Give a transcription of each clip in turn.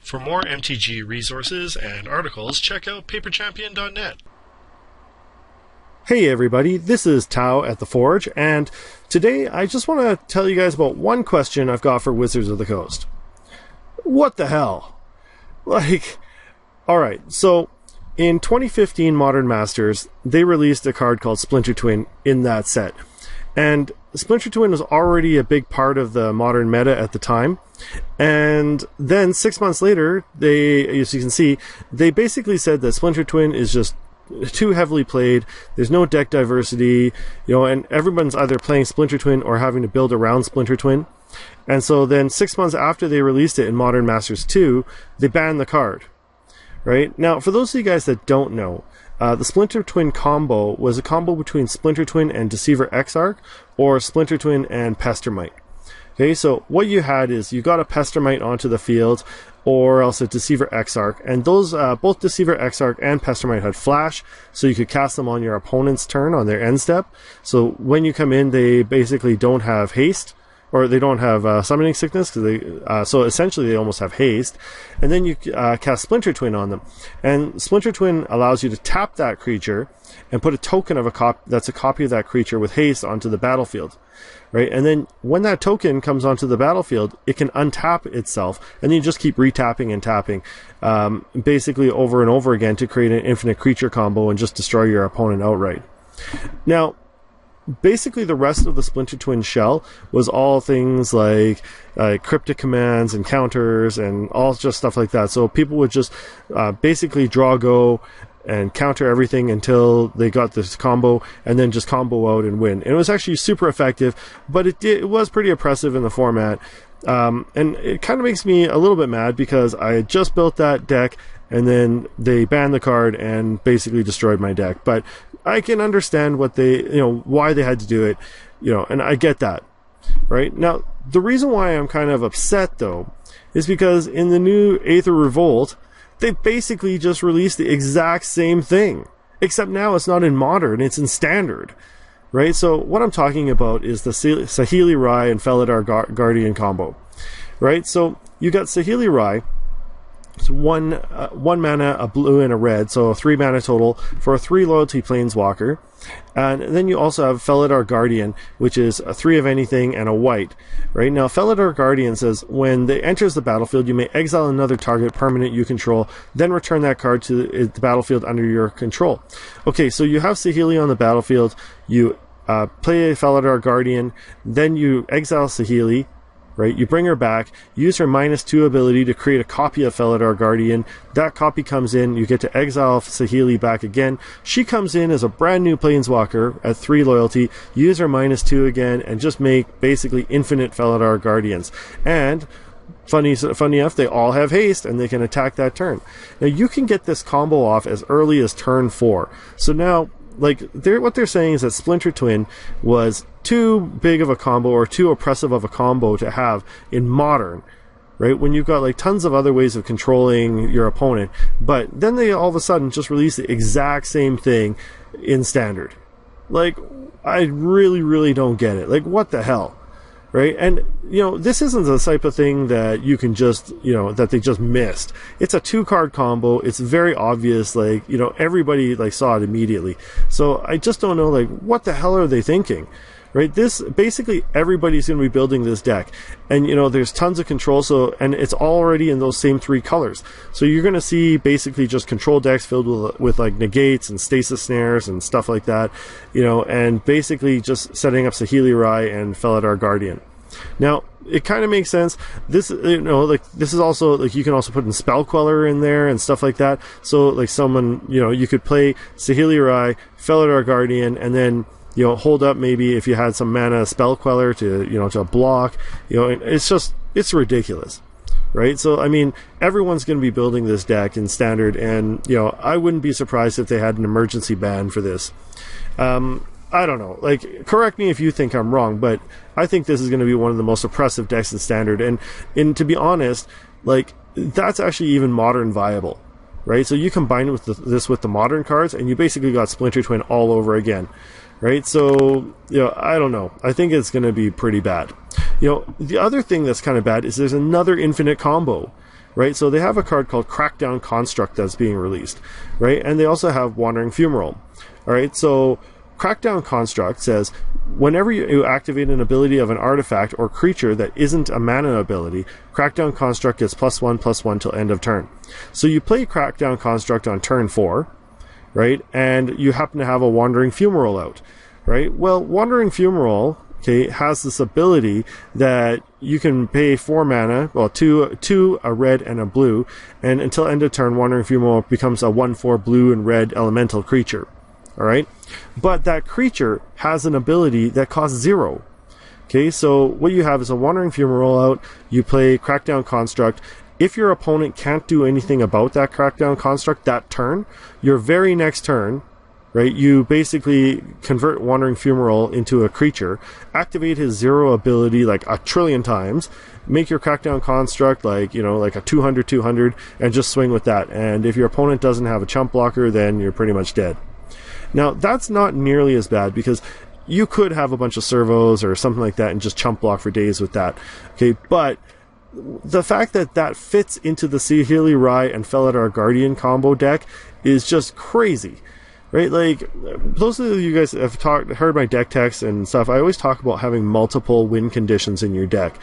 For more MTG resources and articles, check out paperchampion.net. Hey everybody, this is Tao at The Forge, and today I just want to tell you guys about one question I've got for Wizards of the Coast. What the hell? Alright, so in 2015 Modern Masters, they released a card called Splinter Twin in that set. And Splinter Twin was already a big part of the modern meta at the time. And then 6 months later, as you can see, they basically said that Splinter Twin is just too heavily played. There's no deck diversity, and everyone's either playing Splinter Twin or having to build around Splinter Twin. And so then 6 months after they released it in Modern Masters 2, they banned the card. Right? Now, for those of you guys that don't know, the Splinter Twin combo was a combo between Splinter Twin and Deceiver Exarch, or Splinter Twin and Pestermite. Okay, so what you had is you got a Pestermite onto the field, or else a Deceiver Exarch, and those both Deceiver Exarch and Pestermite had flash, so you could cast them on your opponent's turn on their end step. So when you come in, they basically don't have haste, or they don't have summoning sickness, so essentially they almost have haste. And then you cast Splinter Twin on them, and Splinter Twin allows you to tap that creature and put a token of that's a copy of that creature with haste onto the battlefield, right? And then when that token comes onto the battlefield, it can untap itself, and then you just keep retapping and tapping, basically over and over again to create an infinite creature combo and just destroy your opponent outright. Now, basically the rest of the Splinter Twin shell was all things like cryptic commands and counters and all just stuff like that. So people would just basically draw go and counter everything until they got this combo, and then just combo out and win. And it was actually super effective, but it was pretty oppressive in the format. And it kind of makes me a little bit mad because I had just built that deck, and then they banned the card and basically destroyed my deck. But I can understand why they had to do it, and I get that, right? Now, the reason why I'm kind of upset, though, is because in the new Aether Revolt, they basically just released the exact same thing, except now it's not in Modern, it's in Standard, right? So what I'm talking about is the Saheeli Rai and Felidar Guardian combo, right? So you got Saheeli Rai. It's one mana, a blue, and a red, so 3 mana total for a 3 loyalty planeswalker. And then you also have Felidar Guardian, which is a 3 of anything and a white. Right now, Felidar Guardian says when it enters the battlefield, you may exile another target permanent you control, then return that card to the battlefield under your control. Okay, so you have Saheeli on the battlefield, you play a Felidar Guardian, then you exile Saheeli. Right, you bring her back, use her -2 ability to create a copy of Felidar Guardian. That copy comes in, you get to exile Saheeli back again. She comes in as a brand new planeswalker at 3 loyalty, use her -2 again, and just make basically infinite Felidar Guardians. And funny enough, they all have haste, and they can attack that turn. Now you can get this combo off as early as turn 4. So now, what they're saying is that Splinter Twin was too big of a combo or too oppressive of a combo to have in Modern, right? When you've got tons of other ways of controlling your opponent, but then they all of a sudden just release the exact same thing in Standard. I really, really don't get it. What the hell? Right? And, this isn't the type of thing that you can just, that they just missed. It's a 2-card combo. It's very obvious. Everybody, saw it immediately. So I just don't know, what the hell are they thinking? Right? Basically everybody's going to be building this deck. And, there's tons of control, and it's already in those same 3 colors. So you're going to see basically just control decks filled with negates and stasis snares and stuff like that, and basically just setting up Saheeli Rai and Felidar Guardian. Now, it kind of makes sense. This, this is also, you can also put in Spell Queller in there and stuff like that. So, someone, you could play Saheeli Rai, Felidar Guardian, and then hold up maybe if you had some mana Spell Queller to, to block, it's ridiculous, right? So, I mean, everyone's going to be building this deck in Standard, and, I wouldn't be surprised if they had an emergency ban for this. I don't know, correct me if you think I'm wrong, but I think this is going to be one of the most oppressive decks in Standard, and to be honest, that's actually even Modern viable, right? So you combine this with the Modern cards, and you basically got Splinter Twin all over again. Right, so, I don't know. I think it's going to be pretty bad. The other thing that's kind of bad is there's another infinite combo, right? So they have a card called Crackdown Construct that's being released, right? And they also have Wandering Fumarole. All right, so Crackdown Construct says, whenever you activate an ability of an artifact or creature that isn't a mana ability, Crackdown Construct gets +1/+1 till end of turn. So you play Crackdown Construct on turn 4, right? And you happen to have a Wandering Fumarole out, right? Well, Wandering Fumarole, okay, has this ability that you can pay 4 mana, well, two, a red and a blue, and until end of turn, Wandering Fumarole becomes a 1/4 blue and red elemental creature. All right, but that creature has an ability that costs 0. Okay, so what you have is a Wandering Fumarole out. You play Crackdown Construct. If your opponent can't do anything about that Crackdown Construct that turn, your very next turn, right, you basically convert Wandering Fumarole into a creature, activate his 0 ability like a trillion times, make your Crackdown Construct like, you know, like a 200, and just swing with that. And if your opponent doesn't have a chump blocker, then you're pretty much dead. Now, that's not nearly as bad because you could have a bunch of servos or something like that and just chump block for days with that. Okay, but the fact that that fits into the Saheeli Rai and Felidar Guardian combo deck is just crazy, right? Like, those of you guys have heard my deck text and stuff, I always talk about having multiple win conditions in your deck.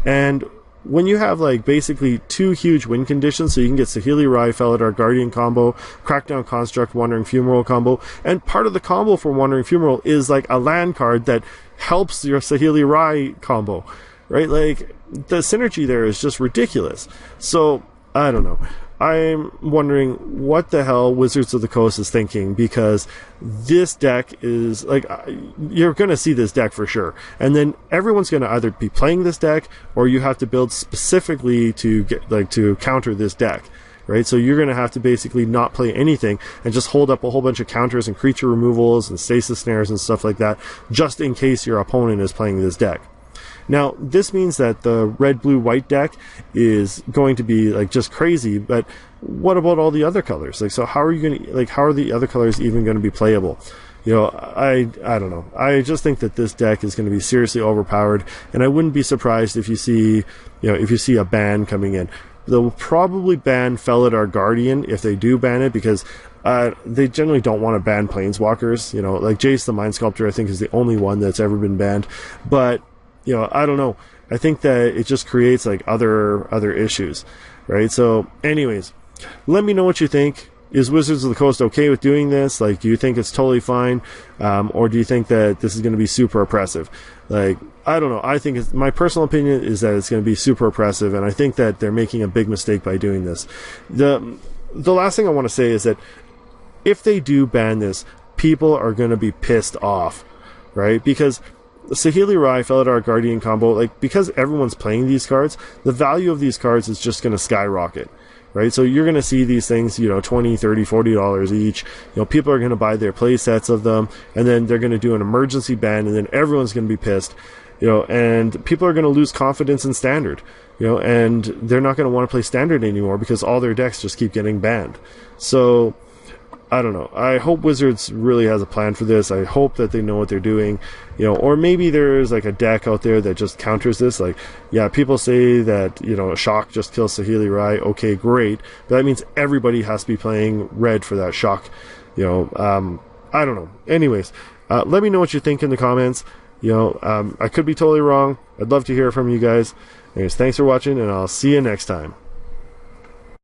And when you have like basically 2 huge win conditions, so you can get Saheeli Rai, Felidar Guardian combo, Crackdown Construct, Wandering Fumarole combo, and part of the combo for Wandering Fumarole is like a land card that helps your Saheeli Rai combo, right? Like, the synergy there is just ridiculous. So, I don't know. I'm wondering what the hell Wizards of the Coast is thinking, because this deck is like, you're going to see this deck for sure, and then everyone's going to either be playing this deck or you have to build specifically to get like to counter this deck, right? So you're going to have to basically not play anything and just hold up a whole bunch of counters and creature removals and stasis snares and stuff like that, just in case your opponent is playing this deck. Now, this means that the red, blue, white deck is going to be like just crazy, but what about all the other colors? Like, so how are you going to, like, how are the other colors even going to be playable? You know, I don't know. I just think that this deck is going to be seriously overpowered, and I wouldn't be surprised if you see, you know, if you see a ban coming in. They'll probably ban Felidar Guardian if they do ban it, because they generally don't want to ban Planeswalkers. You know, like Jace the Mind Sculptor, I think, is the only one that's ever been banned, but you know, I don't know. I think that it just creates like other issues, right? So, anyways, let me know what you think. Is Wizards of the Coast okay with doing this? Like, do you think it's totally fine, or do you think that this is going to be super oppressive? Like, I don't know. I think my personal opinion is that it's going to be super oppressive, and I think that they're making a big mistake by doing this. The last thing I want to say is that if they do ban this, people are going to be pissed off, right? Because the Saheeli Rai, Felidar Guardian combo, like, because everyone's playing these cards, the value of these cards is just going to skyrocket, right? So you're going to see these things, you know, $20, $30, $40 each. You know, people are going to buy their play sets of them, and then they're going to do an emergency ban, and then everyone's going to be pissed, you know, and people are going to lose confidence in Standard, you know, and they're not going to want to play Standard anymore because all their decks just keep getting banned. So, I don't know. I hope Wizards really has a plan for this. I hope that they know what they're doing, you know, or maybe there's like a deck out there that just counters this. Like, yeah, people say that, you know, Shock just kills Saheeli Rai. Okay, great. But that means everybody has to be playing red for that Shock, you know. I don't know. Anyways, let me know what you think in the comments. You know, I could be totally wrong. I'd love to hear from you guys. Anyways, thanks for watching, and I'll see you next time.